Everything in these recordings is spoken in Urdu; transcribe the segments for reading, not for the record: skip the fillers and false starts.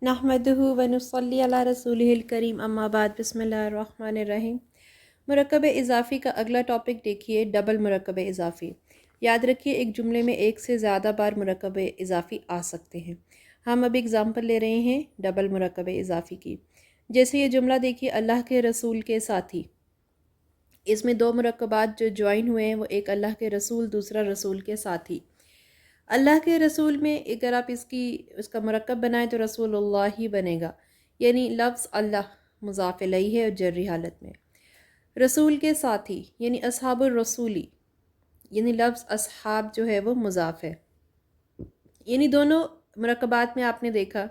نحمدہ ونصلی علی رسولہ الکریم اما بعد بسم اللہ الرحمن الرحیم۔ مرکب اضافی کا اگلا ٹاپک دیکھیے، ڈبل مرکب اضافی۔ یاد رکھیے ایک جملے میں ایک سے زیادہ بار مرکب اضافی آ سکتے ہیں۔ ہم اب اگزامپل لے رہے ہیں ڈبل مرکب اضافی کی۔ جیسے یہ جملہ دیکھیے، اللہ کے رسول کے ساتھی۔ اس میں دو مرکبات جو جوائن ہوئے ہیں وہ ایک اللہ کے رسول، دوسرا رسول کے ساتھی۔ اللہ کے رسول میں اگر آپ اس کا مرکب بنائیں تو رسول اللہ ہی بنے گا، یعنی لفظ اللہ مضاف الیہ ہے اور جری حالت میں۔ رسول کے ساتھی یعنی اصحاب الرسولی، یعنی لفظ اصحاب جو ہے وہ مضاف ہے۔ یعنی دونوں مرکبات میں آپ نے دیکھا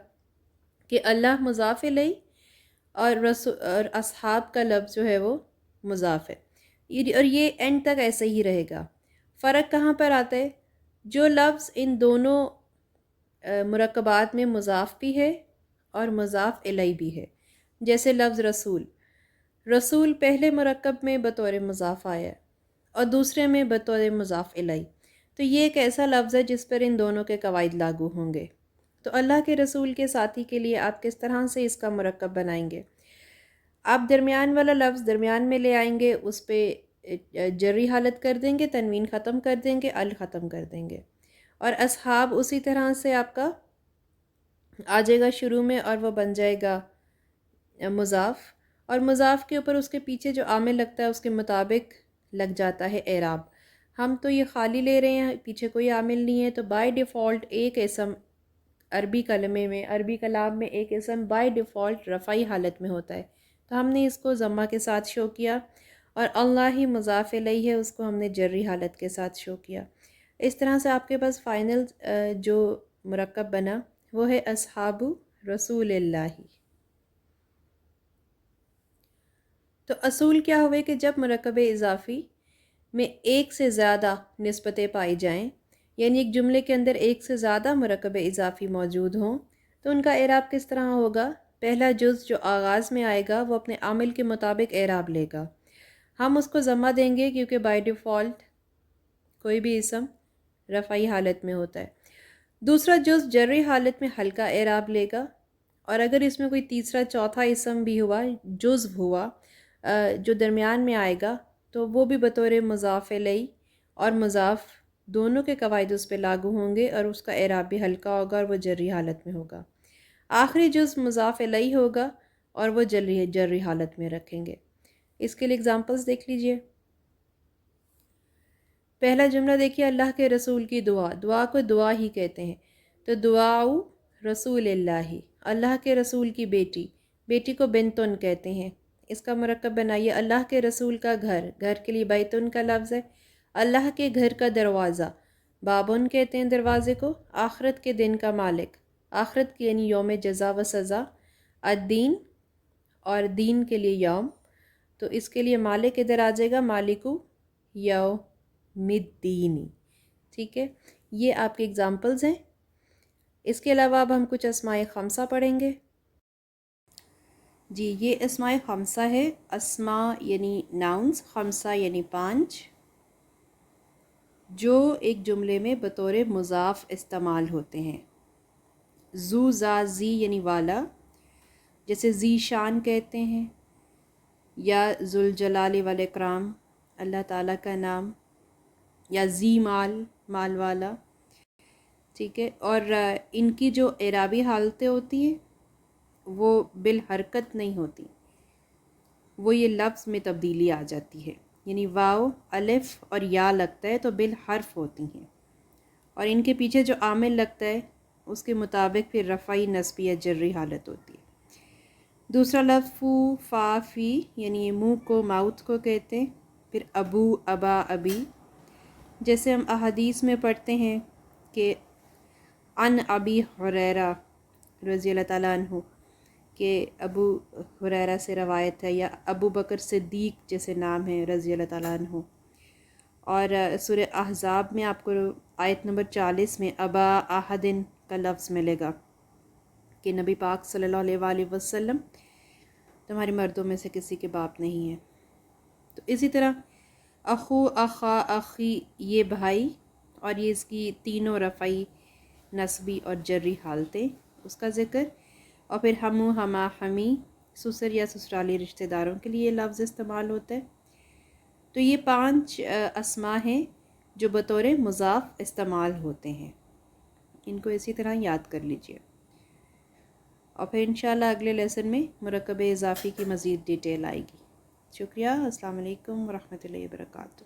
کہ اللہ مضاف الیہ اور اصحاب کا لفظ جو ہے وہ مضاف ہے، اور یہ اینڈ تک ایسے ہی رہے گا۔ فرق کہاں پر آتا ہے؟ جو لفظ ان دونوں مرکبات میں مضاف بھی ہے اور مضاف الیہ بھی ہے، جیسے لفظ رسول۔ رسول پہلے مرکب میں بطور مضاف آیا ہے اور دوسرے میں بطور مضاف الیہ، تو یہ ایک ایسا لفظ ہے جس پر ان دونوں کے قواعد لاگو ہوں گے۔ تو اللہ کے رسول کے ساتھی کے لیے آپ کس طرح سے اس کا مرکب بنائیں گے؟ آپ درمیان والا لفظ درمیان میں لے آئیں گے، اس پہ جری حالت کر دیں گے، تنوین ختم کر دیں گے، ال ختم کر دیں گے، اور اصحاب اسی طرح سے آپ کا آ جائے گا شروع میں اور وہ بن جائے گا مضاف، اور مضاف کے اوپر اس کے پیچھے جو عامل لگتا ہے اس کے مطابق لگ جاتا ہے اعراب۔ ہم تو یہ خالی لے رہے ہیں، پیچھے کوئی عامل نہیں ہے، تو بائی ڈیفالٹ ایک اسم عربی کلام میں ایک اسم بائی ڈیفالٹ رفعی حالت میں ہوتا ہے، تو ہم نے اس کو ضمہ کے ساتھ شو کیا، اور اللہ ہی مضاف الیہ ہے، اس کو ہم نے جری حالت کے ساتھ شو کیا۔ اس طرح سے آپ کے پاس فائنل جو مرکب بنا وہ ہے اصحاب رسول اللہ۔ تو اصول کیا ہوئے کہ جب مرکب اضافی میں ایک سے زیادہ نسبتیں پائی جائیں، یعنی ایک جملے کے اندر ایک سے زیادہ مرکب اضافی موجود ہوں، تو ان کا اعراب کس طرح ہوگا؟ پہلا جز جو آغاز میں آئے گا وہ اپنے عامل کے مطابق اعراب لے گا، ہم اس کو ضمہ دیں گے کیونکہ بائی ڈیفالٹ کوئی بھی اسم رفعی حالت میں ہوتا ہے۔ دوسرا جز جری حالت میں ہلکا اعراب لے گا، اور اگر اس میں کوئی تیسرا چوتھا اسم بھی ہوا، جزو ہوا جو درمیان میں آئے گا، تو وہ بھی بطور مضاف الیہ اور مضاف دونوں کے قواعد اس پہ لاگو ہوں گے، اور اس کا اعراب بھی ہلکا ہوگا اور وہ جری حالت میں ہوگا۔ آخری جز مضاف الیہ ہوگا اور وہ جری حالت میں رکھیں گے۔ اس کے لیے اگزامپلس دیکھ لیجئے۔ پہلا جملہ دیکھیے، اللہ کے رسول کی دعا کو دعا ہی کہتے ہیں، تو دعا رسول اللہ، اللہ کے رسول کی بیٹی کو بنتن کہتے ہیں۔ اس کا مرکب بنائیے، اللہ کے رسول کا گھر کے لیے بیتن کا لفظ ہے، اللہ کے گھر کا دروازہ بابن کہتے ہیں دروازے کو، آخرت کے دن کا مالک، آخرت کی یعنی یوم جزا و سزا، الدین اور دین کے لیے یوم، تو اس کے لیے مالک ادھر آ جائے گا، مالکو یوم الدین۔ ٹھیک ہے، یہ آپ کے اگزامپلز ہیں۔ اس کے علاوہ اب ہم کچھ اسماء خمسہ پڑھیں گے۔ جی، یہ اسماء خمسہ ہے، اسماء یعنی ناؤنز، خمسہ یعنی 5، جو ایک جملے میں بطور مضاف استعمال ہوتے ہیں۔ ذو، ذا، ذی یعنی والا، جیسے ذی شان کہتے ہیں، یا ذوالجلال والاکرام اللہ تعالیٰ کا نام، یا ذی مال والا۔ ٹھیک ہے، اور ان کی جو اعرابی حالتیں ہوتی ہیں وہ بالحرکت نہیں ہوتی، وہ یہ لفظ میں تبدیلی آ جاتی ہے، یعنی واو، الف اور یا لگتا ہے تو بالحرف ہوتی ہیں، اور ان کے پیچھے جو عامل لگتا ہے اس کے مطابق پھر رفعی، نصبی یا جری حالت ہوتی ہے۔ دوسرا لفظ فو، فا، فی، یعنی منہ کو، ماؤتھ کو کہتے ہیں۔ پھر ابو، ابا، ابی، جیسے ہم احادیث میں پڑھتے ہیں کہ عن ابی ہریرہ رضی اللہ تعالیٰ عنہ، کہ ابو ہریرہ سے روایت ہے، یا ابو بکر صدیق جیسے نام ہے رضی اللہ تعالیٰ عنہ۔ اور سورہ احزاب میں آپ کو آیت نمبر 40 میں ابا احدن کا لفظ ملے گا کہ نبی پاک صلی اللہ علیہ وآلہ وسلم تمہارے مردوں میں سے کسی کے باپ نہیں ہے۔ تو اسی طرح اخو، اخا، اخی، یہ بھائی، اور یہ اس کی تینوں رفعی، نصبی اور جری حالتیں، اس کا ذکر۔ اور پھر ہمو، ہما، ہمی سسر یا سسرالی رشتہ داروں کے لیے لفظ استعمال ہوتا ہے۔ تو یہ 5 اسما ہیں جو بطور مضاف استعمال ہوتے ہیں، ان کو اسی طرح یاد کر لیجئے۔ اور پھر انشاءاللہ اگلے لیسن میں مرکب اضافی کی مزید ڈیٹیل آئے گی۔ شکریہ، السلام علیکم ورحمۃ اللہ وبرکاتہ۔